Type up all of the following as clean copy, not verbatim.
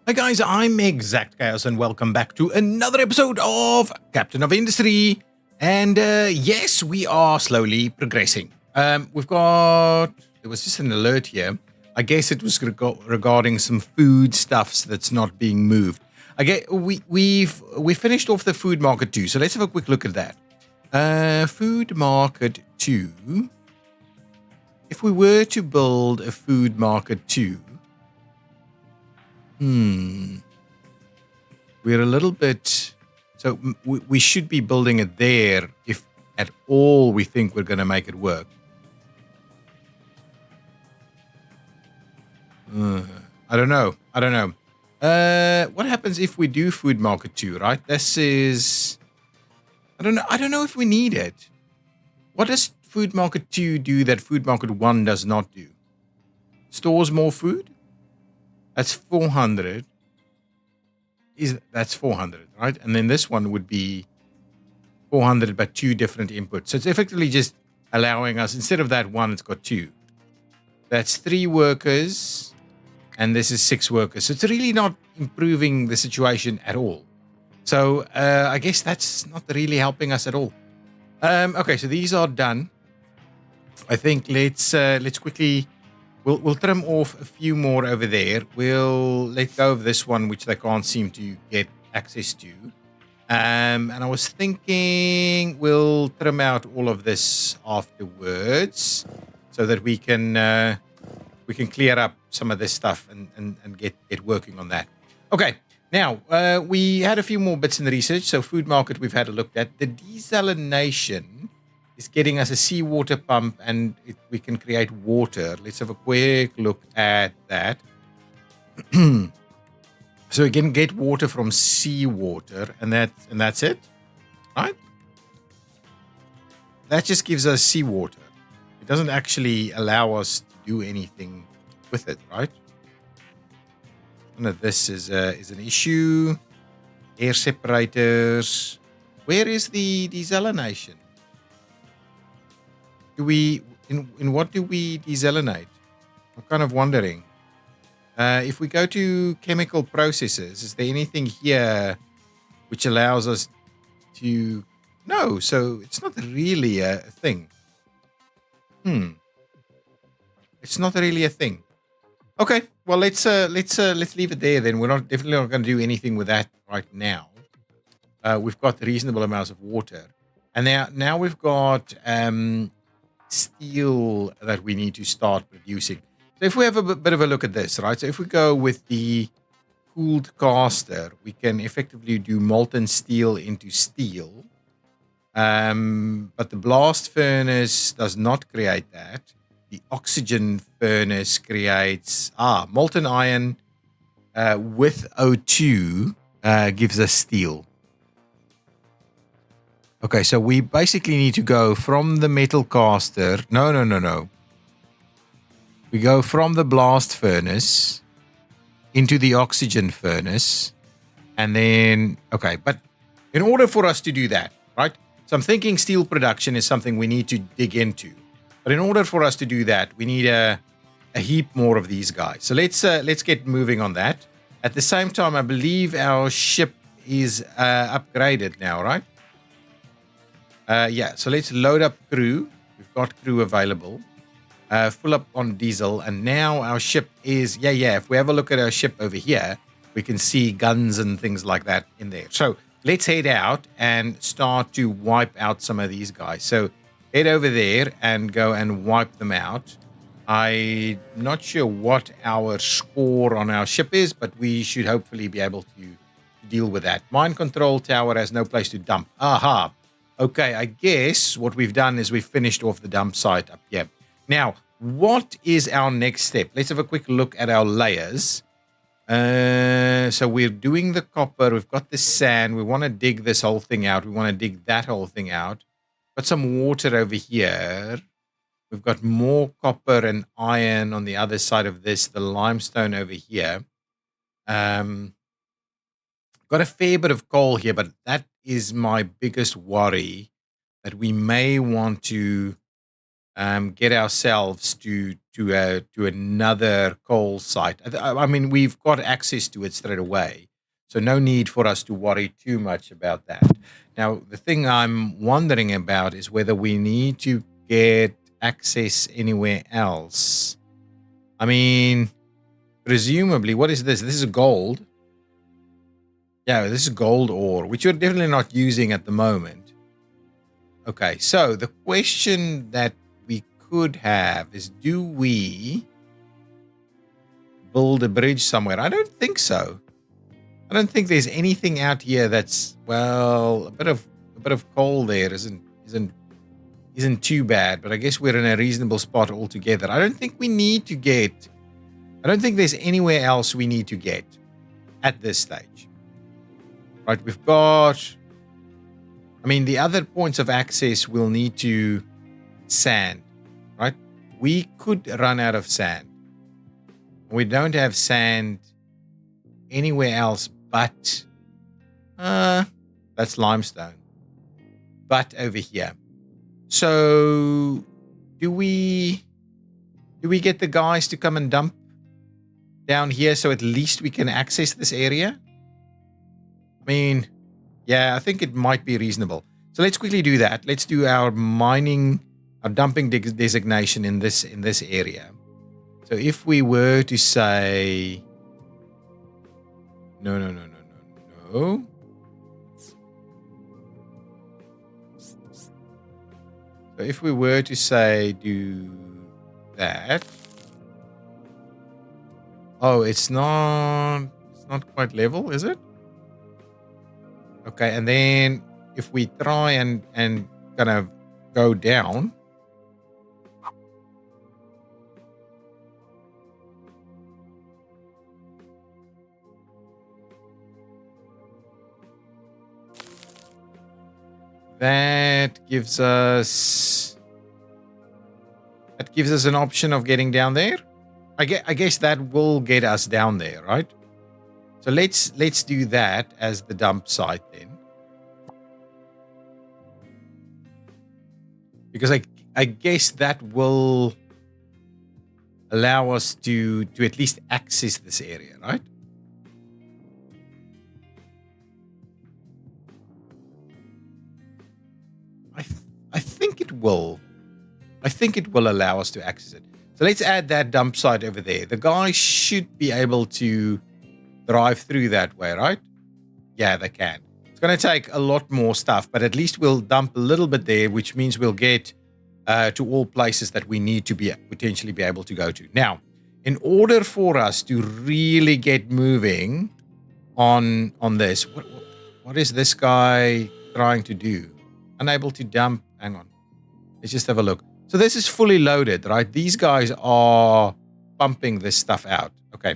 Hi guys, I'm ExactChaos and welcome back to another episode of Captain of Industry. And yes, we are slowly progressing. There was just an alert here. I guess it was regarding some food stuffs that's not being moved. We finished off the food market 2, so let's have a quick look at that. Food market 2. If we were to build a food market 2, we're a little bit... So we should be building it there if at all we think we're going to make it work. I don't know. What happens if we do food market 2, right? This is... I don't know if we need it. What does food market 2 do that food market 1 does not do? Stores more food? That's 400. That's 400, right? And then this one would be 400, but 2 different inputs. So it's effectively just allowing us, instead of that 1, it's got 2. That's 3 workers, and this is 6 workers. So it's really not improving the situation at all. So I guess that's not really helping us at all. Okay, so these are done. I think let's quickly... We'll trim off a few more over there. We'll let go of this one, which they can't seem to get access to. And I was thinking we'll trim out all of this afterwards so that we can clear up some of this stuff and get working on that. Okay, now we had a few more bits in the research. So food market we've had a look at. The desalination is getting us a seawater pump, and we can create water. Let's have a quick look at that. So we can get water from seawater, and that's it, right? That just gives us seawater. It doesn't actually allow us to do anything with it, right? None of this is an issue. Air separators. Where is the desalination? In what do we desalinate? I'm kind of wondering. If we go to chemical processes, is there anything here which allows us to... No, so it's not really a thing. It's not really a thing. Okay, well let's leave it there then. We're definitely not going to do anything with that right now. We've got reasonable amounts of water, and now we've got steel that we need to start producing. So if we have a bit of a look at this, right? So if we go with the cooled caster, we can effectively do molten steel into steel. But the blast furnace does not create that. The oxygen furnace creates molten iron with O2 gives us steel. Okay, so we basically need to go from the metal caster. No. We go from the blast furnace into the oxygen furnace. And then, okay, but in order for us to do that, right? So I'm thinking steel production is something we need to dig into. But in order for us to do that, we need a heap more of these guys. So let's get moving on that. At the same time, I believe our ship is upgraded now, right? Yeah, so let's load up crew. We've got crew available. Full up on diesel. And now our ship is... Yeah. If we have a look at our ship over here, we can see guns and things like that in there. So let's head out and start to wipe out some of these guys. So head over there and go and wipe them out. I'm not sure what our score on our ship is, but we should hopefully be able to deal with that. Mine control tower has no place to dump. Aha. Okay, I guess what we've done is we've finished off the dump site up here. Now, what is our next step? Let's have a quick look at our layers. So we're doing the copper. We've got the sand. We want to dig this whole thing out. We want to dig that whole thing out. Got some water over here. We've got more copper and iron on the other side of this. The limestone over here. Got a fair bit of coal here, but that is my biggest worry, that we may want to get ourselves to another coal site. I mean, we've got access to it straight away, so no need for us to worry too much about that. Now, the thing I'm wondering about is whether we need to get access anywhere else. I mean, presumably, what is this? This is gold. Yeah, this is gold ore, which we're definitely not using at the moment. Okay, so the question that we could have is, do we build a bridge somewhere? I don't think so. I don't think there's anything out here that's, well, a bit of coal there isn't too bad, but I guess we're in a reasonable spot altogether. I don't think there's anywhere else we need to get at this stage. Right, we've got, I mean, the other points of access will need to sand, right? We could run out of sand. We don't have sand anywhere else but, that's limestone, but over here. So do we get the guys to come and dump down here so at least we can access this area? I mean, yeah, I think it might be reasonable. So let's quickly do that. Let's do our dumping designation in this area. So if we were to say, no. So if we were to say do that, oh, it's not quite level, is it? Okay, and then if we try and kind of go down, that gives us an option of getting down there. I guess that will get us down there, right? So let's do that as the dump site then, because I guess that will allow us to at least access this area, right? I think it will. I think it will allow us to access it. So let's add that dump site over there. The guys should be able to drive through that way, right? Yeah, they can. It's going to take a lot more stuff, but at least we'll dump a little bit there, which means we'll get to all places that we need to potentially be able to go to. Now, in order for us to really get moving on this, what is this guy trying to do? Unable to dump. Hang on. Let's just have a look. So this is fully loaded, right? These guys are pumping this stuff out. Okay.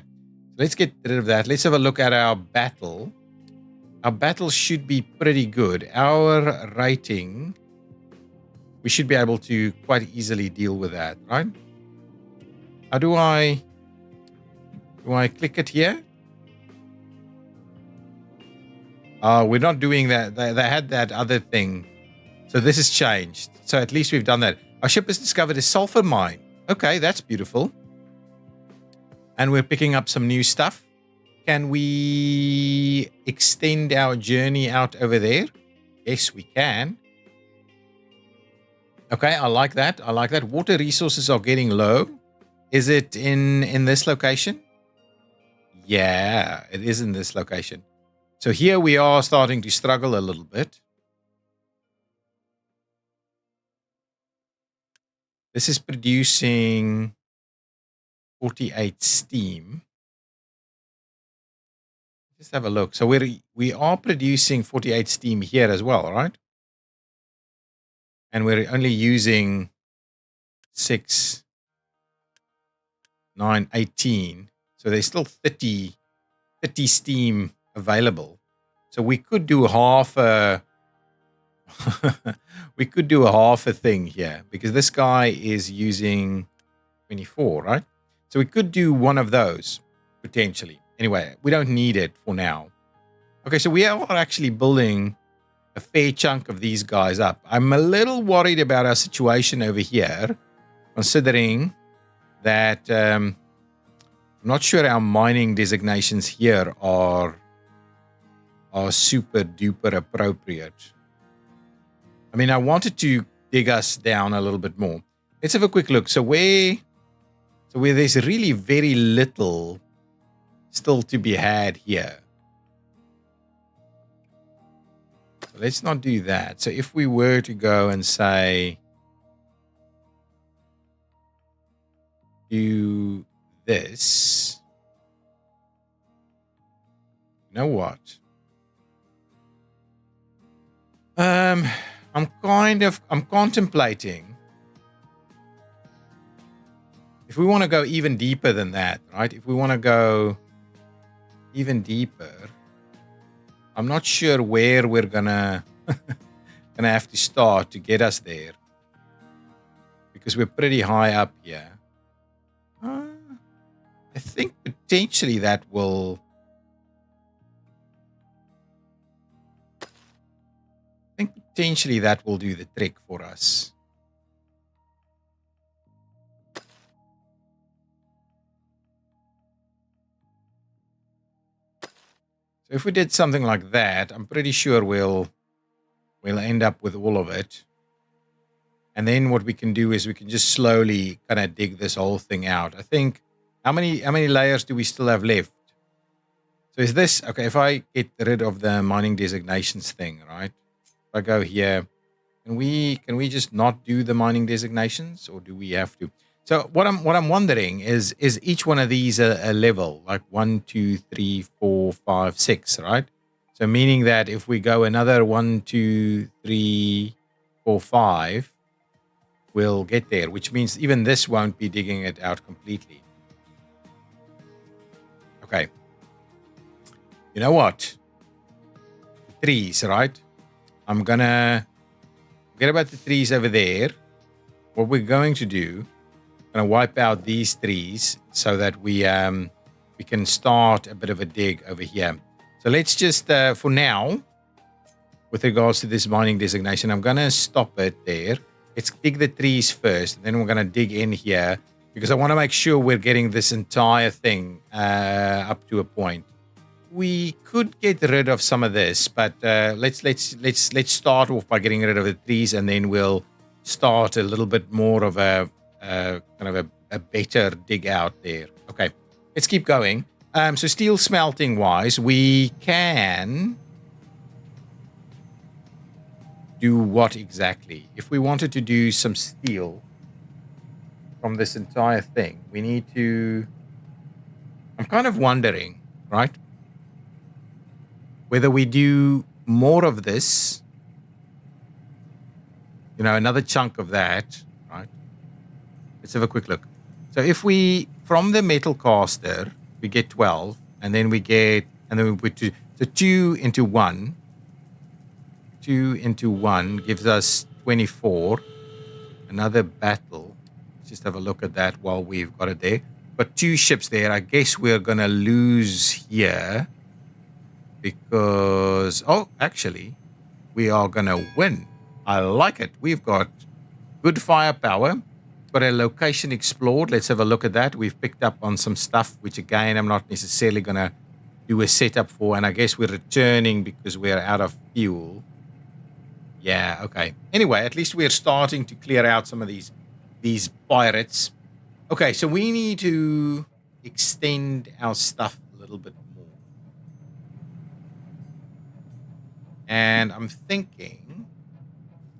Let's get rid of that. Let's have a look at our battle. Our battle should be pretty good. Our rating, we should be able to quite easily deal with that, right? How do I click it here? We're not doing that. They had that other thing. So this has changed. So at least we've done that. Our ship has discovered a sulfur mine. Okay, that's beautiful. And we're picking up some new stuff. Can we extend our journey out over there? Yes, we can. Okay, I like that. I like that. Water resources are getting low. Is it in this location? Yeah, it is in this location. So here we are starting to struggle a little bit. This is producing 48 steam. Just have a look. So we are producing 48 steam here as well, right? And we're only using 6, 9, 18. So there's still 30 steam available. So we could do half a we could do a half a thing here, because this guy is using 24, right? So we could do one of those potentially. Anyway, we don't need it for now. Okay, so we are actually building a fair chunk of these guys up. I'm a little worried about our situation over here, considering that I'm not sure our mining designations here are super duper appropriate. I mean, I wanted to dig us down a little bit more. Let's have a quick look. So where there's really very little still to be had here. So let's not do that. So if we were to go and say, do this, you know what? I'm contemplating if we want to go even deeper than that, right? If we want to go even deeper, I'm not sure where we're gonna have to start to get us there, because we're pretty high up here. I think potentially that will. Potentially that will do the trick for us. So if we did something like that, I'm pretty sure we'll end up with all of it. And then what we can do is we can just slowly kind of dig this whole thing out. I think, how many layers do we still have left? So is this, okay, if I get rid of the mining designations thing, right? If I go here, can we just not do the mining designations, or do we have to? So what I'm wondering is each one of these a level, like 1, 2, 3, 4, 5, 6, right? So meaning that if we go another 1, 2, 3, 4, 5, we'll get there, which means even this won't be digging it out completely. Okay. You know what? The trees, right? I'm gonna forget about the trees over there. What we're going to do, I'm gonna wipe out these trees so that we can start a bit of a dig over here. So let's just for now, with regards to this mining designation, I'm gonna stop it there. Let's dig the trees first, then we're gonna dig in here, because I want to make sure we're getting this entire thing up to a point. We could get rid of some of this, but let's start off by getting rid of the trees, and then we'll start a little bit more of a kind of a better dig out there. Okay, let's keep going. So steel smelting wise, we can do what exactly? If we wanted to do some steel from this entire thing, we need to. I'm kind of wondering, right? Whether we do more of this, another chunk of that, right? Let's have a quick look. So if we, from the metal caster, we get 12, and then we put 2. So 2 into 1. 2 into 1 gives us 24. Another battle. Let's just have a look at that while we've got it there. But 2 ships there. I guess we're going to lose here. Because, actually, we are going to win. I like it. We've got good firepower. Got a location explored. Let's have a look at that. We've picked up on some stuff, which, again, I'm not necessarily going to do a setup for. And I guess we're returning because we're out of fuel. Yeah, okay. Anyway, at least we're starting to clear out some of these pirates. Okay, so we need to extend our stuff a little bit more. And I'm thinking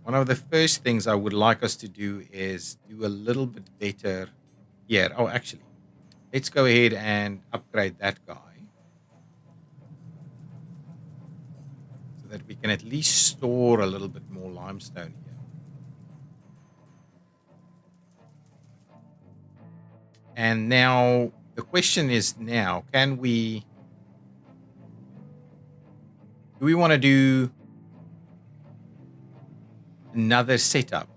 one of the first things I would like us to do is do a little bit better here. Oh, actually, let's go ahead and upgrade that guy so that we can at least store a little bit more limestone here. And now the question is can we... Do we want to do another setup?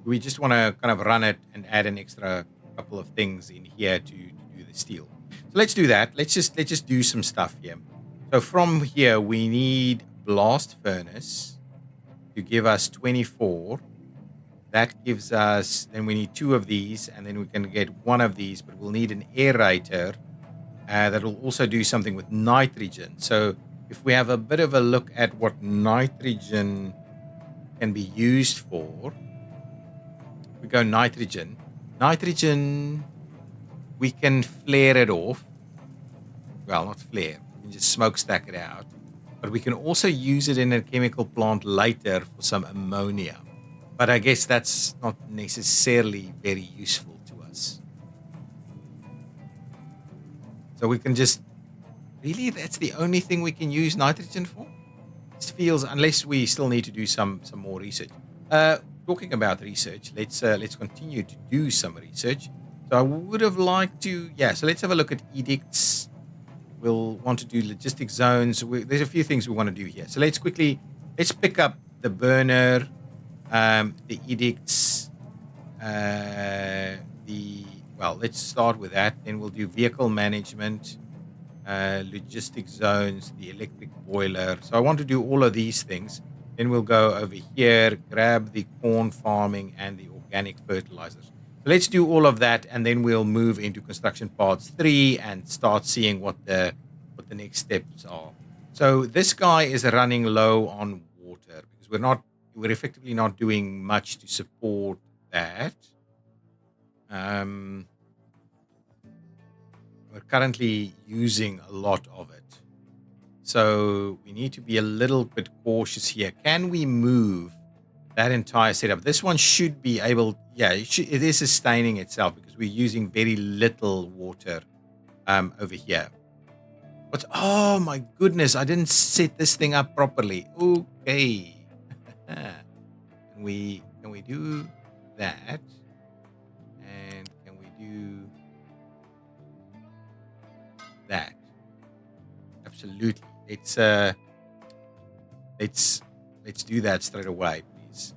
Do we just want to kind of run it and add an extra couple of things in here to do the steel? So let's do that. Let's just do some stuff here. So from here, we need blast furnace to give us 24. That gives us, then we need 2 of these, and then we can get 1 of these, but we'll need an aerator that will also do something with nitrogen. So if we have a bit of a look at what nitrogen can be used for, we go nitrogen. Nitrogen, we can flare it off. Well, not flare, we can just smokestack it out. But we can also use it in a chemical plant later for some ammonia. But I guess that's not necessarily very useful to us. So we can just, really, that's the only thing we can use nitrogen for? It feels, unless we still need to do some more research. Talking about research, let's continue to do some research. So I would have liked to, so let's have a look at edicts. We'll want to do logistic zones. There's a few things we want to do here. So let's pick up the burner, the edicts, let's start with that. Then we'll do vehicle management, logistic zones, the electric boiler. So I want to do all of these things. Then we'll go over here, grab the corn farming and the organic fertilizers. So let's do all of that, and then we'll move into construction parts 3 and start seeing what the next steps are. So this guy is running low on water because we're effectively not doing much to support that. We're currently using a lot of it. So we need to be a little bit cautious here. Can we move that entire setup? This one should be able, it is sustaining itself because we're using very little water over here. But oh my goodness, I didn't set this thing up properly. Okay. Can we do that? And can we do that? Absolutely. Let's do that straight away, please.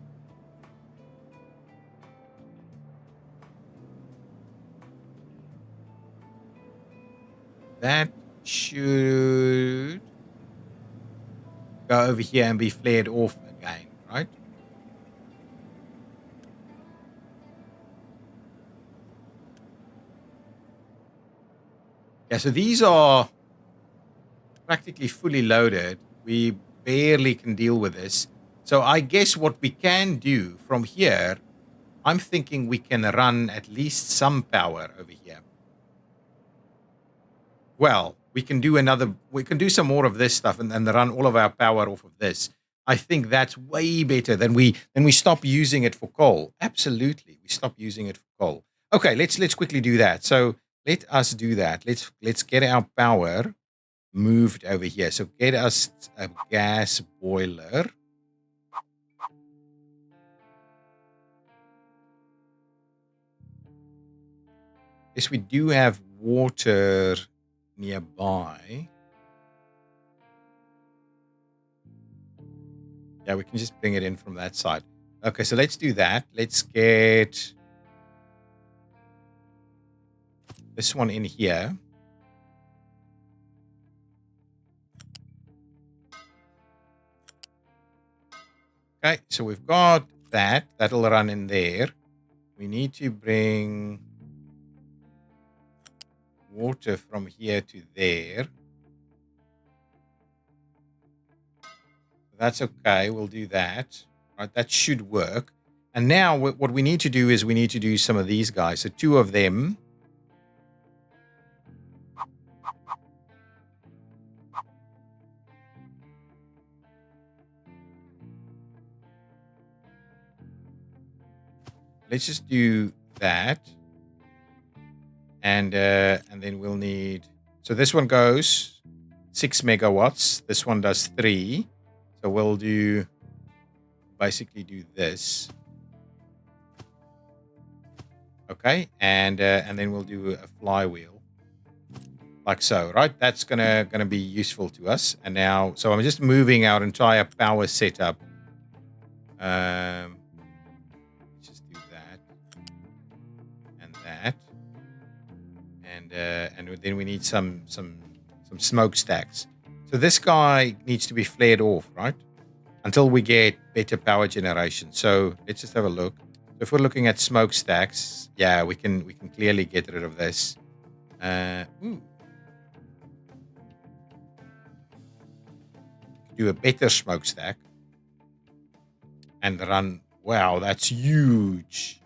That should go over here and be flared off again, right? Yeah, so these are practically fully loaded. We barely can deal with this. So I guess what we can do from here, I'm thinking we can run at least some power over here. Well, we can do some more of this stuff and then run all of our power off of this. I think that's way better than we stop using it for coal. Absolutely. We stop using it for coal. Okay, let's quickly do that. So let us do that. Let's get our power moved over here. So get us a gas boiler. Yes, we do have water nearby. Yeah, we can just bring it in from that side. Okay, so let's do that. Let's get this one in here. Okay, so we've got that. That'll run in there. We need to bring water from here to there. That's okay. We'll do that. Right, that should work. And now what we need to do is we need to do some of these guys. So 2 of them. Let's just do that. And then we'll need, so this one goes 6 megawatts. This one does 3. So we'll basically do this. Okay, and then we'll do a flywheel. Like so, right? That's gonna be useful to us. And now, so I'm just moving our entire power setup. Let's just do that. And that. And then we need some smokestacks. So this guy needs to be flared off, right? Until we get better power generation. So let's just have a look. If we're looking at smokestacks, yeah, we can clearly get rid of this. Do a better smokestack and run. Wow, that's huge.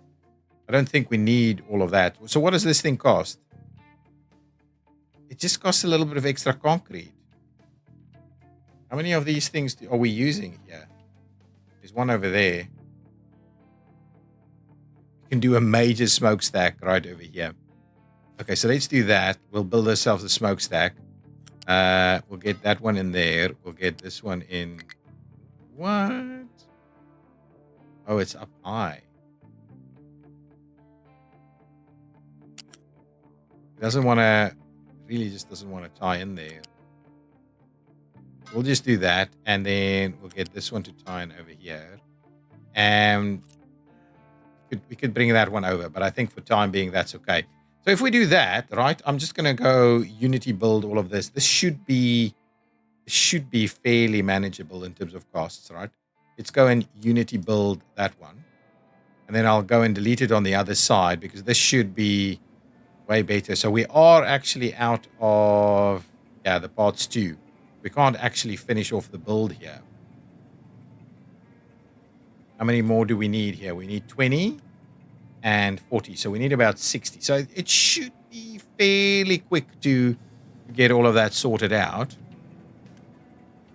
I don't think we need all of that. So what does this thing cost? It just costs a little bit of extra concrete. How many of these things are we using here? There's one over there. You can do a major smokestack right over here. Okay, so let's do that. We'll build ourselves a smokestack. We'll get that one in there. We'll get this one in. What? Oh, it's up high. It doesn't want to, really just doesn't want to tie in there. We'll just do that, and then we'll get this one to tie in over here. And we could bring that one over, but I think for time being, that's okay. So if we do that, right, I'm just going to go Unity build all of this. This should be fairly manageable in terms of costs, right? Let's go and Unity build that one. And then I'll go and delete it on the other side because this should be way better. So we are actually out of, the parts 2. We can't actually finish off the build here. How many more do we need here? We need 20 and 40. So we need about 60. So it should be fairly quick to get all of that sorted out.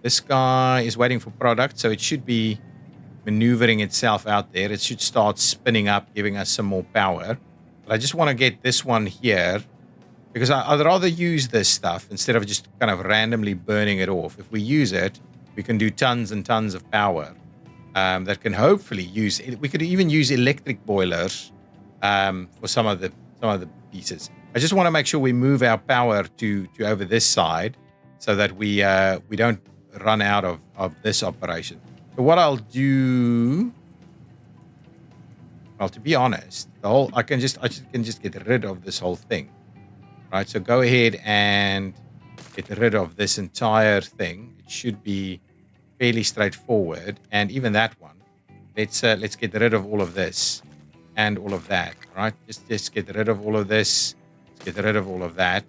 This guy is waiting for product, so it should be maneuvering itself out there. It should start spinning up, giving us some more power. But I just want to get this one here because I'd rather use this stuff instead of just kind of randomly burning it off. If we use it, we can do tons and tons of power that can hopefully use it. We could even use electric boilers for some of the pieces. I just want to make sure we move our power to over this side so that we don't run out of this operation. So what I'll do, well, to be honest, I can just get rid of this whole thing, right? So go ahead and get rid of this entire thing. It should be fairly straightforward, and even that one. Let's get rid of all of this and all of that, right? Just get rid of all of this. Let's get rid of all of that.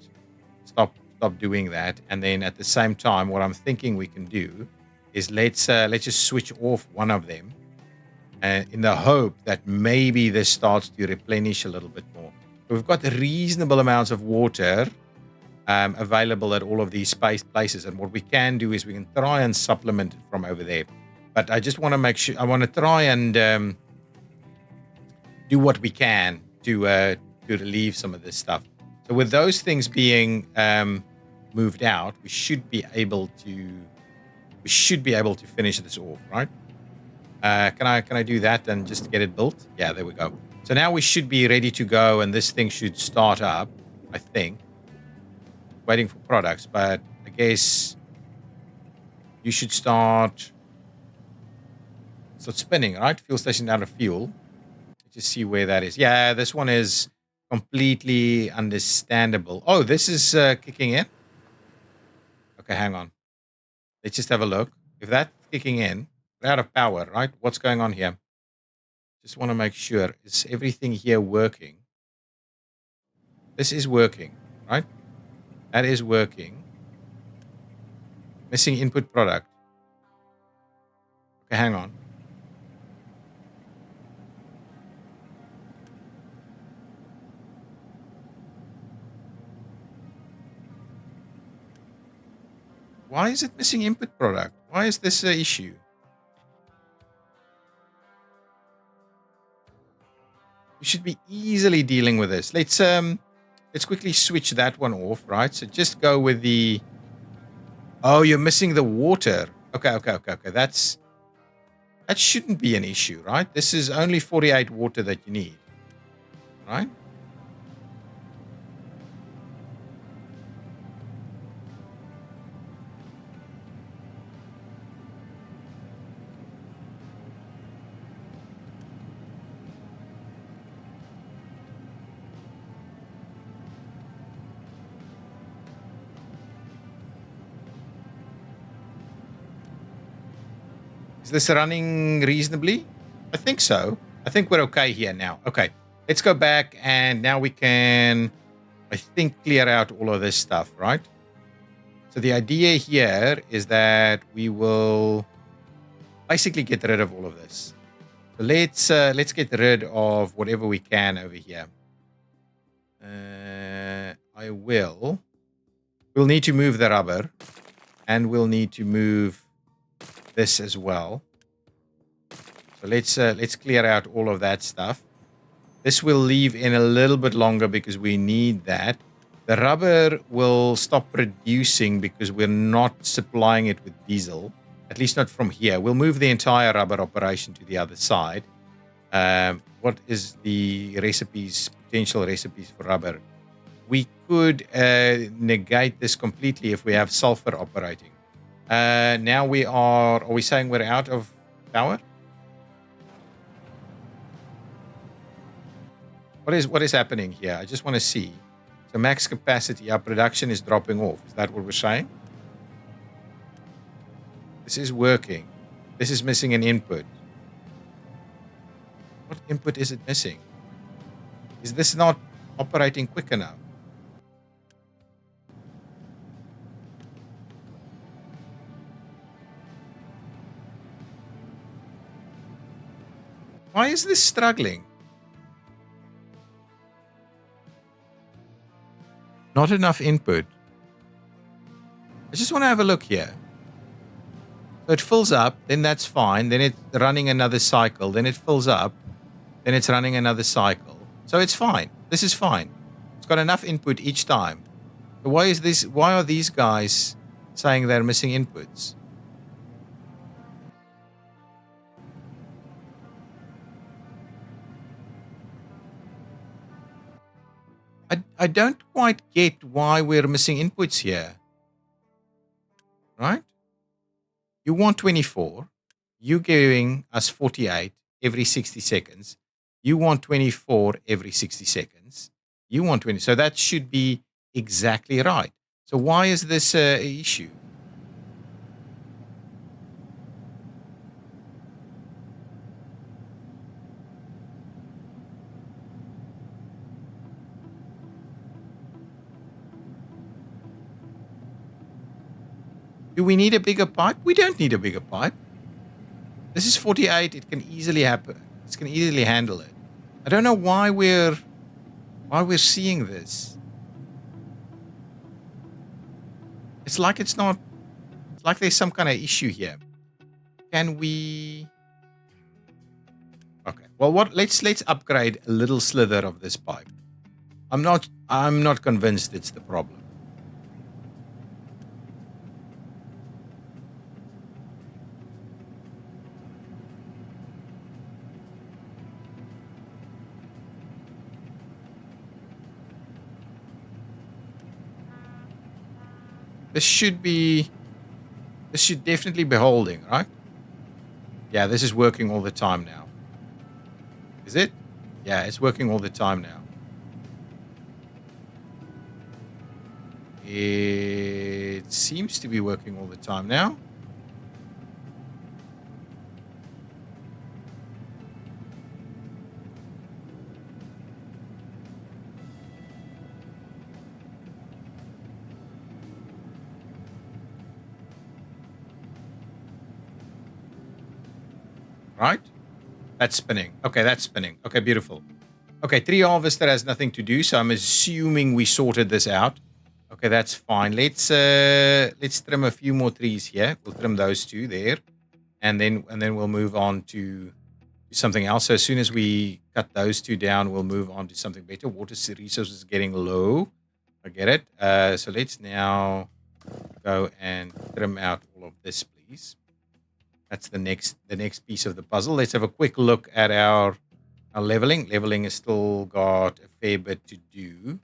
Stop doing that, and then at the same time, what I'm thinking we can do is let's just switch off one of them, in the hope that maybe this starts to replenish a little bit more. So we've got reasonable amounts of water available at all of these places, and what we can do is we can try and supplement it from over there. But I just want to make sure, I want to try and do what we can to relieve some of this stuff. So with those things being moved out, we should be able to finish this off, right? Can I do that and just get it built? Yeah, there we go. So now we should be ready to go, and this thing should start up, I think. Waiting for products, but I guess you should start spinning, right? Fuel station out of fuel. Let's just see where that is. Yeah, this one is completely understandable. Oh, this is kicking in. Okay, hang on. Let's just have a look. If that's kicking in, we're out of power, right? What's going on here? Just want to make sure. Is everything here working? This is working, right? That is working. Missing input product. Okay, hang on. Why is it missing input product? Why is this an issue? We should be easily dealing with this. Let's quickly switch that one off, right? So just go with the. Oh, you're missing the water. Okay. That shouldn't be an issue, right? This is only 48 water that you need, right? Is this running reasonably? I think so. I think we're okay here now. Okay, let's go back, and now we can, I think, clear out all of this stuff, right? So the idea here is that we will basically get rid of all of this. So let's get rid of whatever we can over here. We'll need to move the rubber, and we'll need to move this as well. So let's clear out all of that stuff. This will leave in a little bit longer because we need that. The rubber will stop producing because we're not supplying it with diesel, at least not from here. We'll move the entire rubber operation to the other side. What is the potential recipes for rubber? We could negate this completely if we have sulfur operating. Now are we saying we're out of power? What is happening here? I just want to see. So max capacity, our production is dropping off. Is that what we're saying? This is working. This is missing an input. What input is it missing? Is this not operating quick enough? Why is this struggling? Not enough input. I just want to have a look here. So it fills up, then that's fine. Then it's running another cycle. Then it fills up. Then it's running another cycle. So it's fine. This is fine. It's got enough input each time. So why are these guys saying they're missing inputs? I don't quite get why we're missing inputs here. Right? You want 24. You're giving us 48 every 60 seconds. You want 24 every 60 seconds. You want 20. So that should be exactly right. So why is this an issue? Do we need a bigger pipe? We don't need a bigger pipe. This is 48. It can easily happen. It can easily handle it. I don't know why we're seeing this. It's like there's some kind of issue here. Can we? Okay. Well, let's upgrade a little slither of this pipe. I'm not convinced it's the problem. This should definitely be holding, right? Yeah, this is working all the time now. Is it? Yeah, it's working all the time now. It seems to be working all the time now. Right? That's spinning. Okay, that's spinning. Okay, beautiful. Okay, tree harvester has nothing to do, so I'm assuming we sorted this out. Okay, that's fine. Let's trim a few more trees here. We'll trim those two there, and then we'll move on to something else. So as soon as we cut those two down, we'll move on to something better. Water resources is getting low. I get it. So let's now go and trim out all of this, please. That's the next piece of the puzzle. Let's have a quick look at our leveling. Leveling has still got a fair bit to do.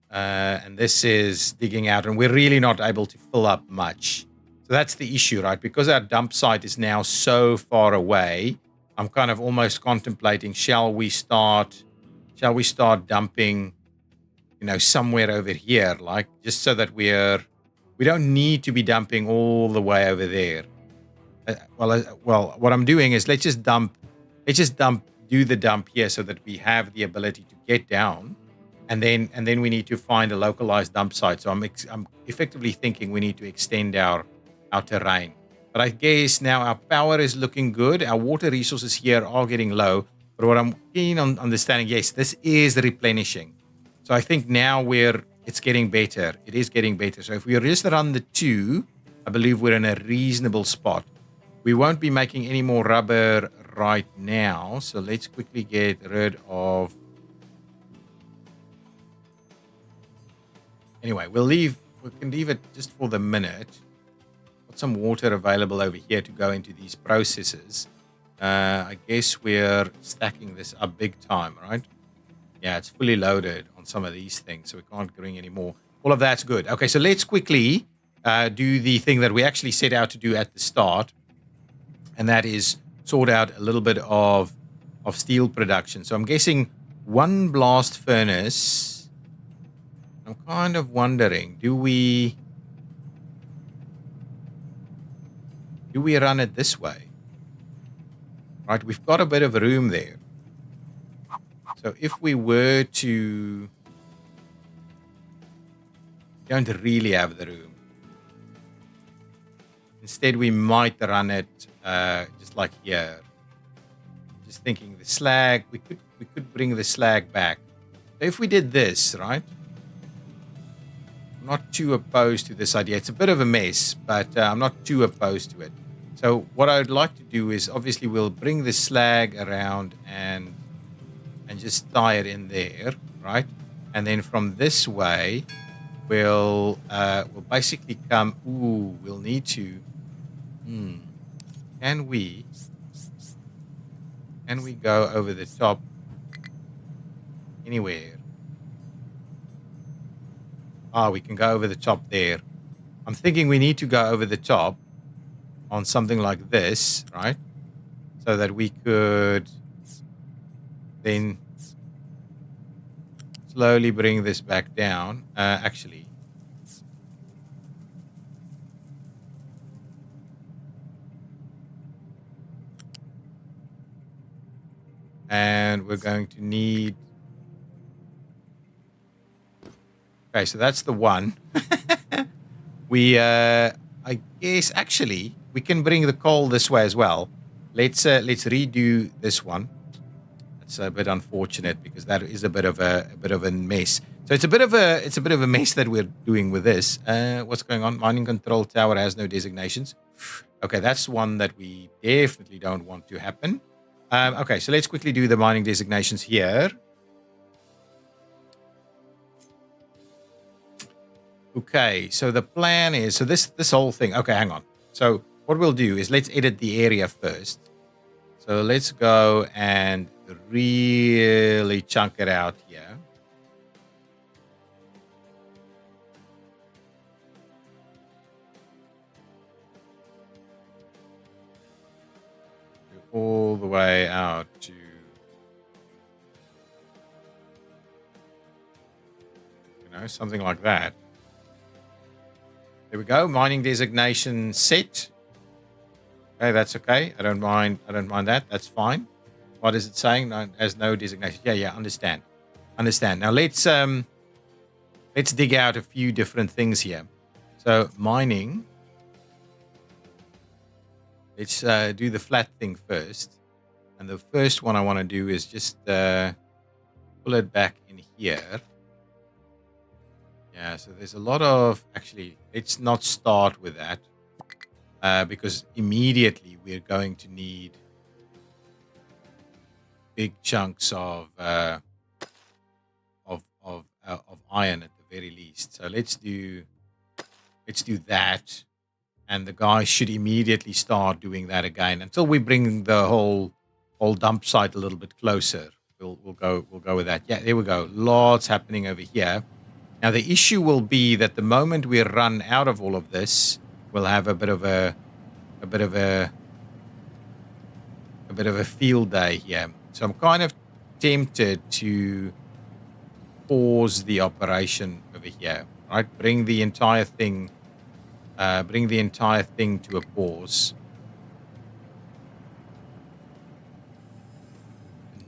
And this is digging out, and we're really not able to fill up much. So that's the issue, right? Because our dump site is now so far away, I'm kind of almost contemplating, shall we start dumping, somewhere over here, like just so that we don't need to be dumping all the way over there. Well, what I'm doing is let's just dump do the dump here so that we have the ability to get down, and then we need to find a localized dump site. So I'm effectively thinking we need to extend our terrain. But I guess now our power is looking good. Our water resources here are getting low. But what I'm keen on understanding, yes, this is replenishing. So I think now it's getting better. It is getting better. So if we just run the 2, I believe we're in a reasonable spot. We won't be making any more rubber right now. So let's quickly get rid of... Anyway, we can leave it just for the minute. Got some water available over here to go into these processes. I guess we're stacking this up big time, right? Yeah, it's fully loaded on some of these things, so we can't bring any more. All of that's good. Okay, so let's quickly do the thing that we actually set out to do at the start, and that is sort out a little bit of steel production. So I'm guessing 1 blast furnace. I'm kind of wondering, do we run it this way? Right, we've got a bit of room there. So if we were to... don't really have the room. Instead, we might run it just like here. Just thinking the slag, we could bring the slag back. So if we did this, right? I'm not too opposed to this idea. It's a bit of a mess, but I'm not too opposed to it. So what I would like to do is, obviously, we'll bring the slag around and just tie it in there, right? And then from this way, we'll basically come... Ooh, we'll need to... Can we go over the top anywhere? We can go over the top there. I'm thinking we need to go over the top on something like this, right? So that we could then slowly bring this back down. Actually, and we're going to need... Okay, so that's the one. I guess, actually, we can bring the coal this way as well. Let's redo this one. That's a bit unfortunate because that is a bit of a mess. So it's a bit of a mess that we're doing with this. What's going on? Mining control tower has no designations. Okay, that's one that we definitely don't want to happen. Okay, so let's quickly do the mining designations here. Okay, so the plan is... so this whole thing... okay, hang on. So what we'll do is let's edit the area first. So let's go and really chunk it out here. Go all the way out to... something like that. There we go. Mining designation set. Okay, that's okay. I don't mind that. That's fine. What is it saying? No, has no designation. Yeah, understand. Now let's dig out a few different things here. So mining. Let's do the flat thing first. And the first one I want to do is just pull it back in here. Yeah, so there's a lot of... actually, let's not start with that. Because immediately we're going to need big chunks of iron at the very least. So let's do that, and the guys should immediately start doing that again until we bring the whole dump site a little bit closer. We'll go with that. Yeah, there we go. Lots happening over here. Now the issue will be that the moment we run out of all of this, we'll have a bit of a field day here. So I'm kind of tempted to pause the operation over here, right? Bring the entire thing to a pause.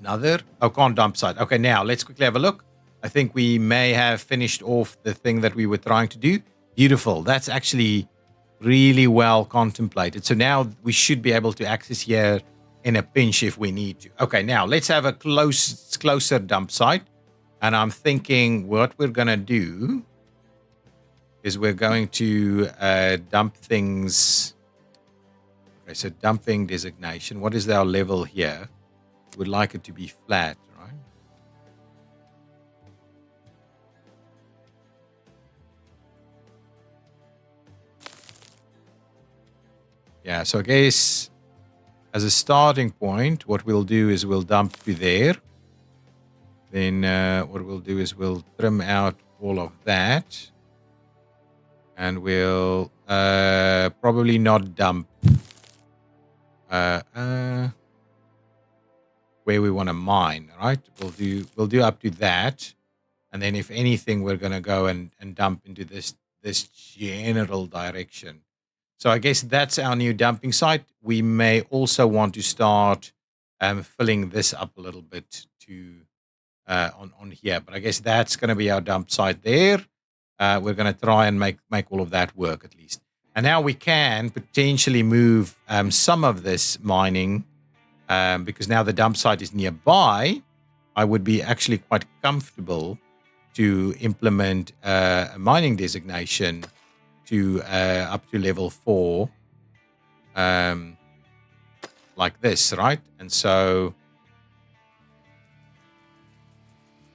Another? Oh, can't dump site. Okay, now let's quickly have a look. I think we may have finished off the thing that we were trying to do. Beautiful. That's actually really well contemplated. So now we should be able to access here in a pinch if we need to. Okay, now let's have a closer dump site. And I'm thinking what we're going to do is we're going to dump things. Okay, so dumping designation. What is our level here? Would like it to be flat, right? Yeah, so I guess as a starting point, what we'll do is we'll dump to there. Then what we'll do is we'll trim out all of that. And we'll probably not dump where we want to mine, right? We'll do up to that. And then if anything, we're going to go and dump into this general direction. So I guess that's our new dumping site. We may also want to start filling this up a little bit to on here. But I guess that's going to be our dump site there. We're going to try and make all of that work at least. And now we can potentially move some of this mining because now the dump site is nearby. I would be actually quite comfortable to implement a mining designation to up to level 4 like this, right? And so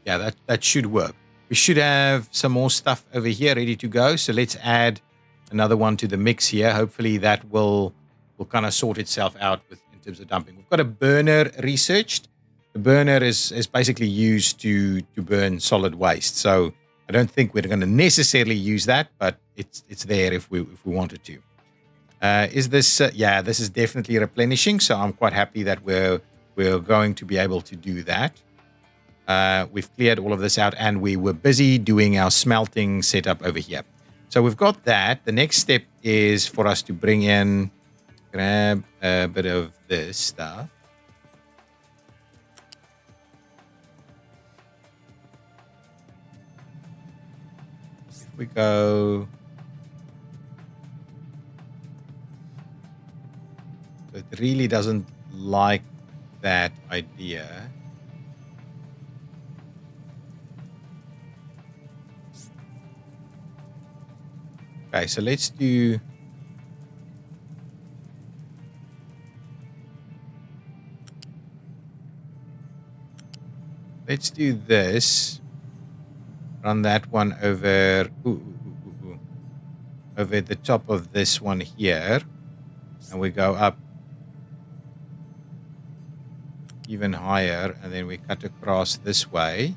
yeah, that should work. We should have some more stuff over here ready to go. So let's add another one to the mix here. Hopefully that will kind of sort itself out in terms of dumping. We've got a burner researched. The burner is basically used to burn solid waste. So I don't think we're going to necessarily use that, but it's there if we wanted to. Is this? Yeah, this is definitely replenishing. So I'm quite happy that we're going to be able to do that. We've cleared all of this out, and we were busy doing our smelting setup over here. So we've got that. The next step is for us to grab a bit of this stuff. If we go, so it really doesn't like that idea. Okay, so let's do. Let's do this. Run that one over. Over the top of this one here, and we go up even higher, and then we cut across this way.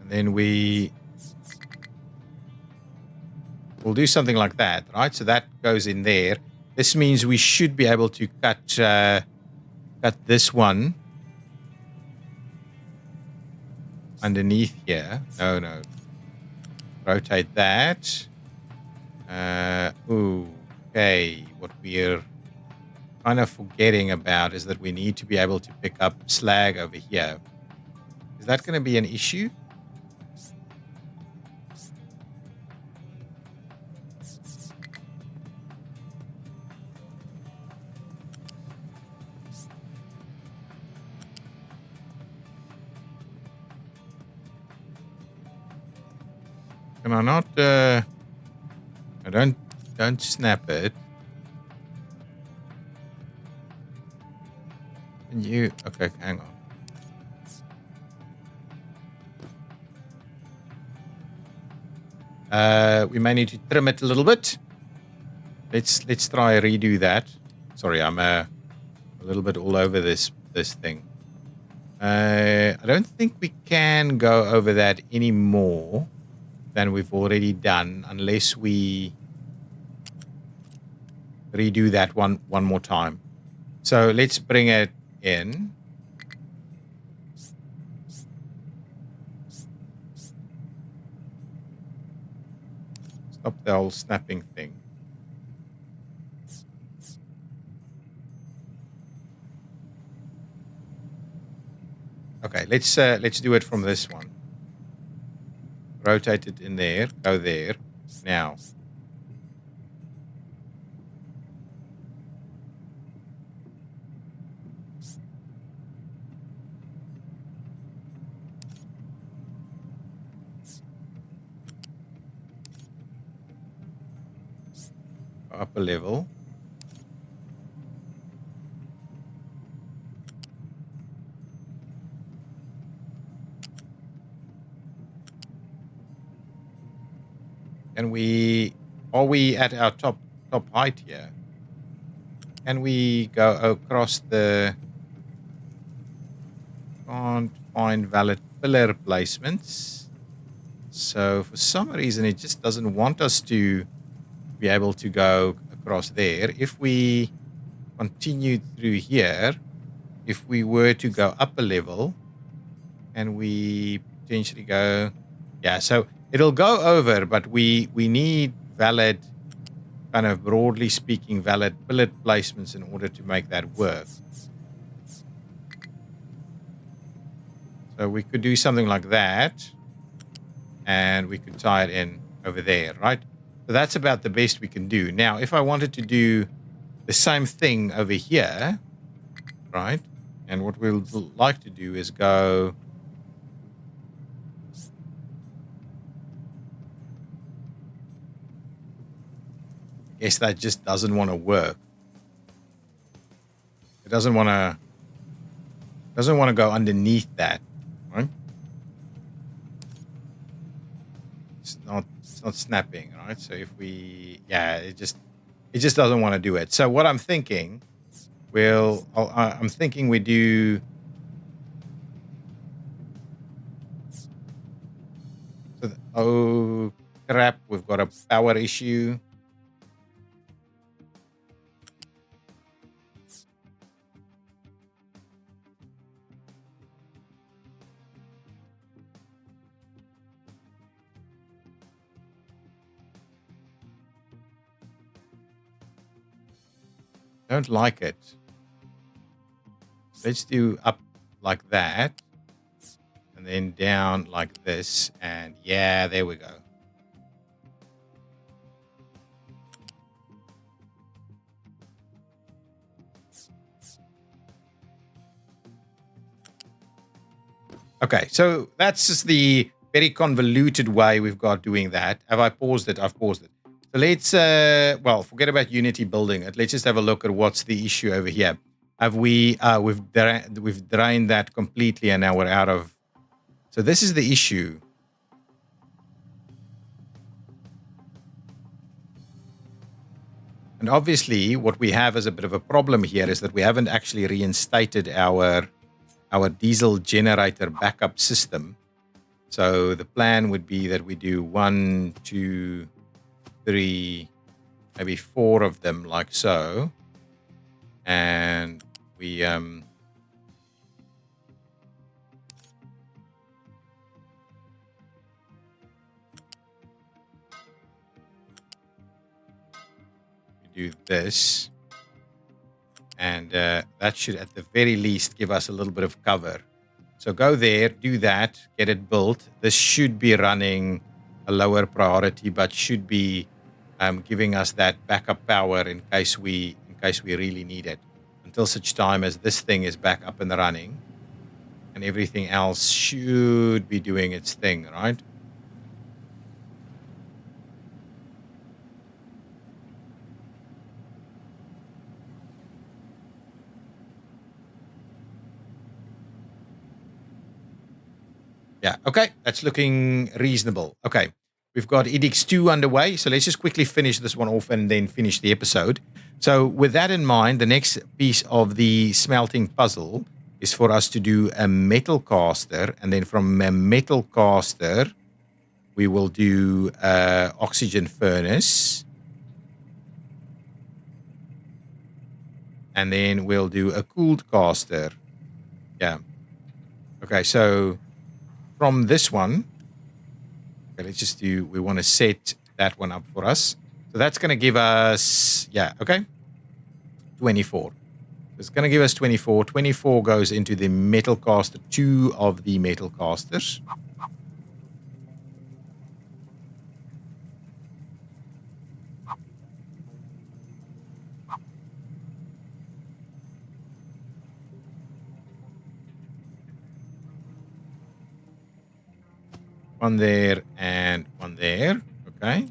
Then we'll do something like that, right? So that goes in there. This means we should be able to cut this one underneath here. No. Rotate that. Okay. What we're kind of forgetting about is that we need to be able to pick up slag over here. Is that going to be an issue? Can I not? Don't snap it. Can you? Okay, hang on. We may need to trim it a little bit. Let's try redo that. Sorry, I'm a little bit all over this thing. I don't think we can go over that any more than we've already done, unless we redo that one more time. So let's bring it in. Stop the whole snapping thing. Okay, let's do it from this one. Rotate it in there, go there. Now. Upper level. And are we at our top height here? Can we go across the... Can't find valid pillar placements. So for some reason, it just doesn't want us to be able to go across there. If we continue through here, if we were to go up a level, and we potentially go... Yeah, so it'll go over, but we need valid, kind of broadly speaking, valid pillar placements in order to make that work. So we could do something like that, and we could tie it in over there, right? So that's about the best we can do. Now, if I wanted to do the same thing over here, right? And what we'll like to do is go... I guess that just doesn't want to work. It doesn't want to go underneath that, right? It's not snapping, right? So if we... Yeah, it just doesn't want to do it. So what I'm thinking... I'm thinking we do... Oh, crap. We've got a power issue. Don't like it. Let's do up like that. And then down like this. And yeah, there we go. Okay, so that's just the very convoluted way we've got doing that. Have I paused it? I've paused it. So let's, forget about Unity building it. Let's just have a look at what's the issue over here. Have we've drained that completely, and now we're out of... So this is the issue. And obviously, what we have as a bit of a problem here is that we haven't actually reinstated our diesel generator backup system. So the plan would be that we do 1, 2, 3, maybe 4 of them, like so. And we do this, and that should at the very least give us a little bit of cover. So go there, do that, get it built. This should be running a lower priority, but should be giving us that backup power in case we really need it, until such time as this thing is back up and running, and everything else should be doing its thing, right? Yeah, okay, that's looking reasonable. Okay, we've got edX 2 underway, so let's just quickly finish this one off and then finish the episode. So with that in mind, the next piece of the smelting puzzle is for us to do a metal caster, and then from a metal caster, we will do oxygen furnace. And then we'll do a cooled caster. Yeah. Okay, so from this one, okay, let's just do, we want to set that one up for us. So that's going to give us, yeah, okay, 24. It's going to give us 24. 24 goes into the metal caster, 2 of the metal casters. One there and one there. Okay.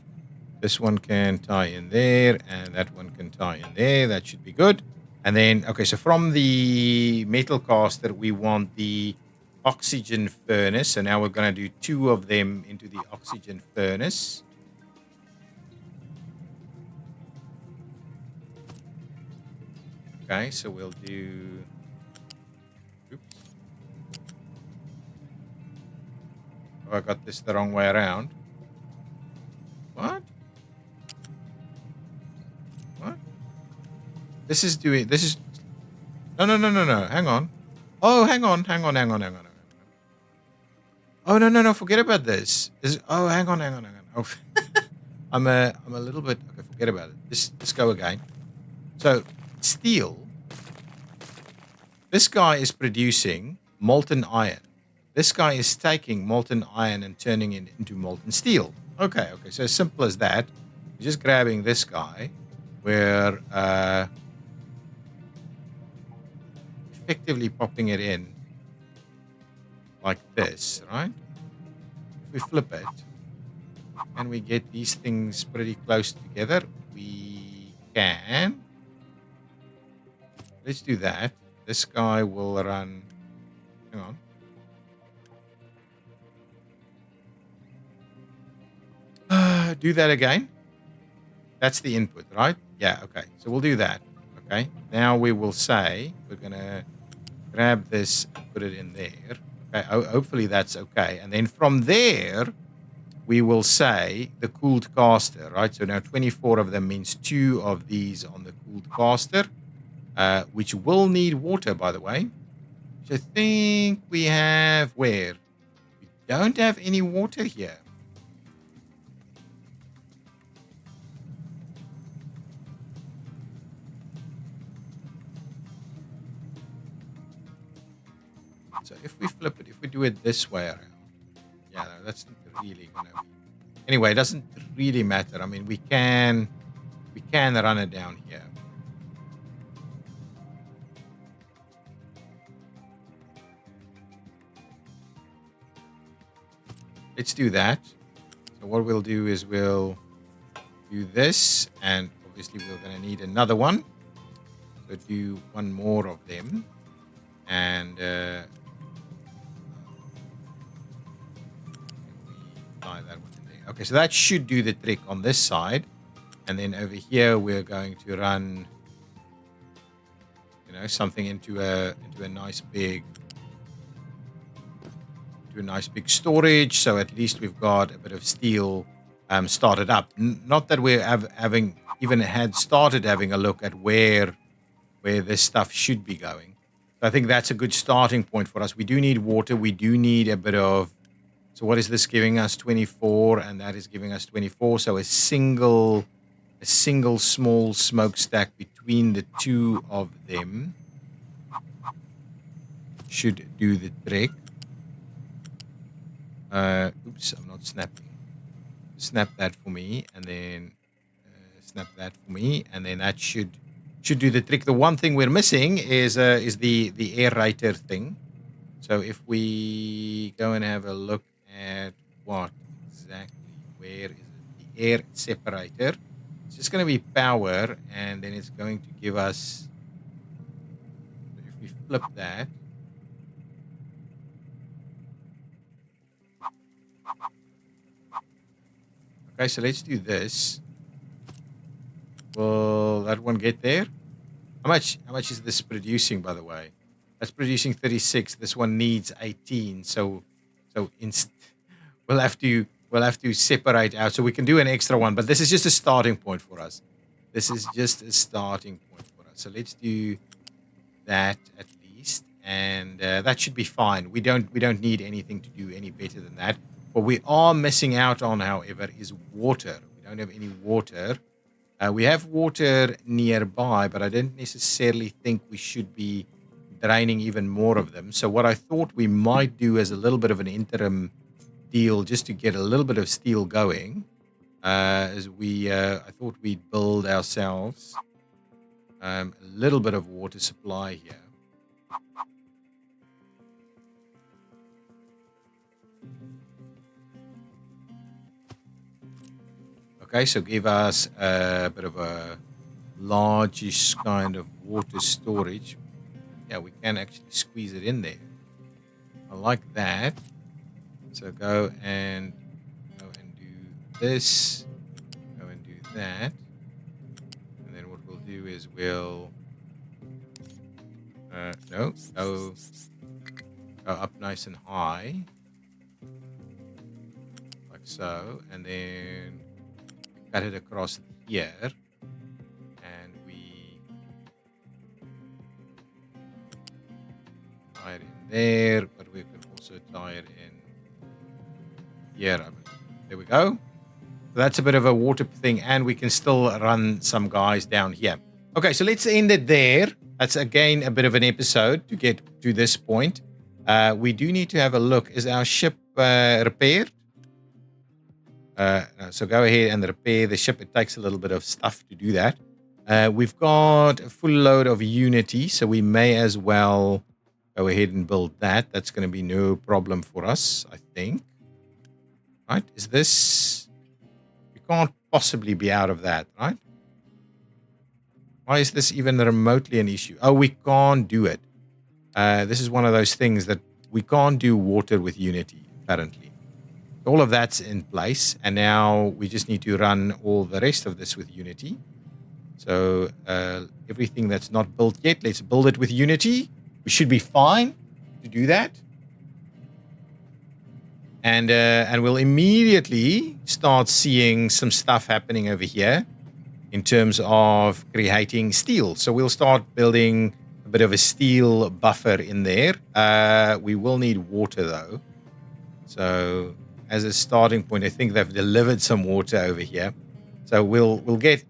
This one can tie in there and that one can tie in there. That should be good. And then, okay, so from the metal caster, we want the oxygen furnace. So now we're going to do 2 of them into the oxygen furnace. Okay, so we'll do. Oops. Oh, I got this the wrong way around. What? What? This is doing. This is. No, no, no, no, no. Hang on. Oh, hang on, hang on, hang on, hang on. Oh, no, no, no. Forget about this. Oh, hang on, hang on, hang on. Oh, I'm a little bit. Okay, forget about it. Just go again. So, steel. This guy is producing molten iron. This guy is taking molten iron and turning it into molten steel. Okay, okay. So as simple as that. You're just grabbing this guy, where effectively popping it in like this, right? If we flip it and we get these things pretty close together, we can. Let's do that. This guy will run. Hang on. Do that again. That's the input, right? Yeah, okay. So we'll do that. Okay. Now we will say we're going to grab this and put it in there. Okay. Hopefully that's okay. And then from there, we will say the cooled caster, right? So now 24 of them means 2 of these on the cooled caster, which will need water, by the way. Which I think we have where? We don't have any water here. So if we flip it, if we do it this way around, yeah, no, that's not really going to be. Anyway, it doesn't really matter. I mean, we can run it down here. Let's do that. So what we'll do is we'll do this, and obviously we're going to need another one. So do one more of them, and tie that one in there. Okay, so that should do the trick on this side, and then over here we're going to run, something into a nice big. A nice big storage, so at least we've got a bit of steel started up. Not that we're having even had started having a look at where this stuff should be going. So I think that's a good starting point for us. We do need water. We do need a bit of. So what is this giving us? 24, and that is giving us 24. So a single small smokestack between the 2 of them should do the trick. Oops, I'm not snapping. Snap that for me, and then snap that for me, and then that should do the trick. The one thing we're missing is the aerator thing. So if we go and have a look at what exactly, where is it? The air separator. It's just going to be power, and then it's going to give us. If we flip that. Okay, so let's do this. Will that one get there? How much is this producing, by the way? That's producing 36. This one needs 18. So we'll have to separate out. So we can do an extra one, but this is just a starting point for us. This is just a starting point for So let's do that at least, and that should be fine. We don't need anything to do any better than that. What we are missing out on, however, is water. We don't have any water. We have water nearby, but I don't necessarily think we should be draining even more of them. So what I thought we might do as a little bit of an interim deal, just to get a little bit of steel going, is I thought we'd build ourselves a little bit of water supply here. Okay, so give us a bit of a largish kind of water storage. Yeah, we can actually squeeze it in there. I like that. So go and do this. Go and do that. And then what we'll do is we'll go up nice and high. Like so. And then cut it across here. And we tie it in there, but we can also tie it in here. There we go. So that's a bit of a water thing, and we can still run some guys down here. Okay, so let's end it there. That's again a bit of an episode to get to this point. We do need to have a look. Is our ship repaired? So go ahead and repair the ship. It takes a little bit of stuff to do that. We've got a full load of Unity, so we may as well go ahead and build that. That's going to be no problem for us, I think. Right? Is this... We can't possibly be out of that, right? Why is this even remotely an issue? Oh, we can't do it. This is one of those things that we can't do water with Unity, apparently. All of that's in place, and now we just need to run all the rest of this with Unity. So everything that's not built yet, let's build it with Unity. We should be fine to do that. And we'll immediately start seeing some stuff happening over here in terms of creating steel. So we'll start building a bit of a steel buffer in there. We will need water, though. So... as a starting point, I think they've delivered some water over here, so we'll get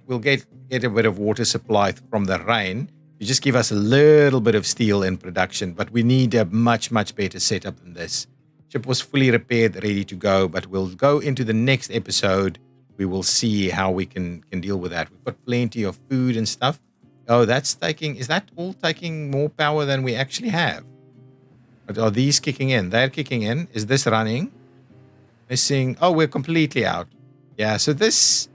a bit of water supply from the rain. You just give us a little bit of steel in production, but we need a much better setup than this. Ship was fully repaired, ready to go, but we'll go into the next episode. We will see how we can deal with that. We've got plenty of food and stuff. Oh, is that all taking more power than we actually have? But are these kicking in? They're kicking in. Is this running? Missing. Oh, we're completely out. Yeah, so this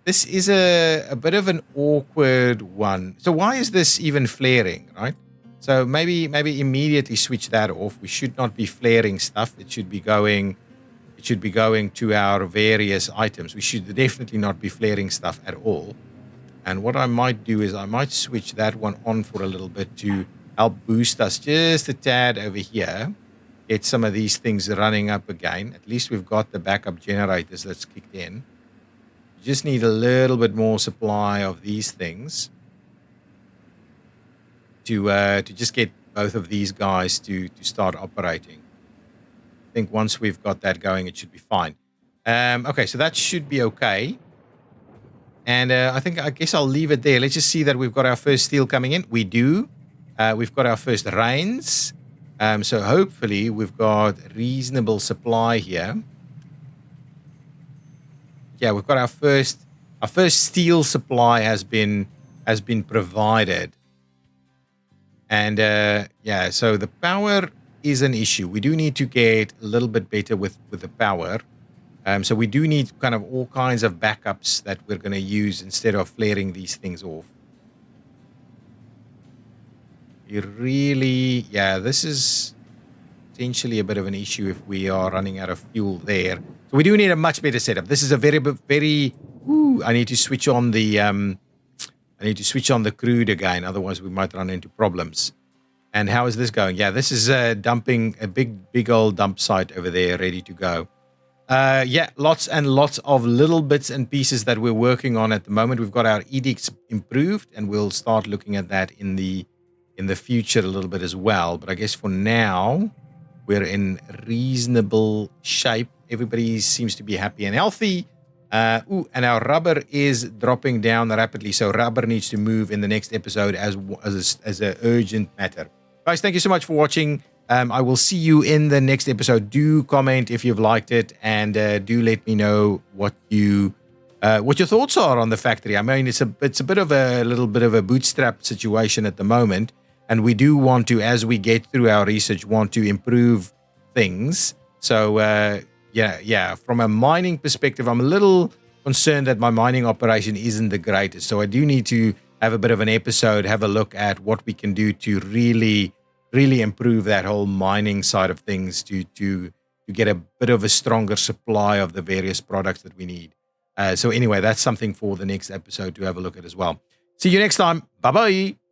is a bit of an awkward one. So why is this even flaring, right? So maybe immediately switch that off. We should not be flaring stuff. It should be going to our various items. We should definitely not be flaring stuff at all. And what I might do is I might switch that one on for a little bit to help boost us just a tad over here. Get some of these things running up again. At least we've got the backup generators that's kicked in. You just need a little bit more supply of these things to just get both of these guys to start operating. I think once we've got that going, it should be fine. Okay, so that should be okay. And I guess I'll leave it there. Let's just see that we've got our first steel coming in. We do. We've got our first rains. So hopefully we've got reasonable supply here. Yeah, we've got our first steel supply has been provided. And yeah, so the power is an issue. We do need to get a little bit better with the power. So we do need kind of all kinds of backups that we're going to use instead of flaring these things off. This is potentially a bit of an issue if we are running out of fuel there. So we do need a much better setup. This is a very. I need to switch on the crude again, otherwise we might run into problems. And how is this going? Yeah, this is dumping a big old dump site over there, ready to go. Yeah, lots and lots of little bits and pieces that we're working on at the moment. We've got our edicts improved, and we'll start looking at that in the future a little bit as well. But I guess for now, we're in reasonable shape. Everybody seems to be happy and healthy. And our rubber is dropping down rapidly, so rubber needs to move in the next episode as an urgent matter. Guys, thank you so much for watching. I will see you in the next episode. Do comment if you've liked it, and do let me know what your thoughts are on the factory. I mean, it's a little bit of a bootstrap situation at the moment, and we do want to, as we get through our research, want to improve things. So yeah, from a mining perspective, I'm a little concerned that my mining operation isn't the greatest. So I do need to have a bit of an episode, have a look at what we can do to really improve that whole mining side of things to get a bit of a stronger supply of the various products that we need. So anyway, that's something for the next episode to have a look at as well. See you next time. Bye-bye.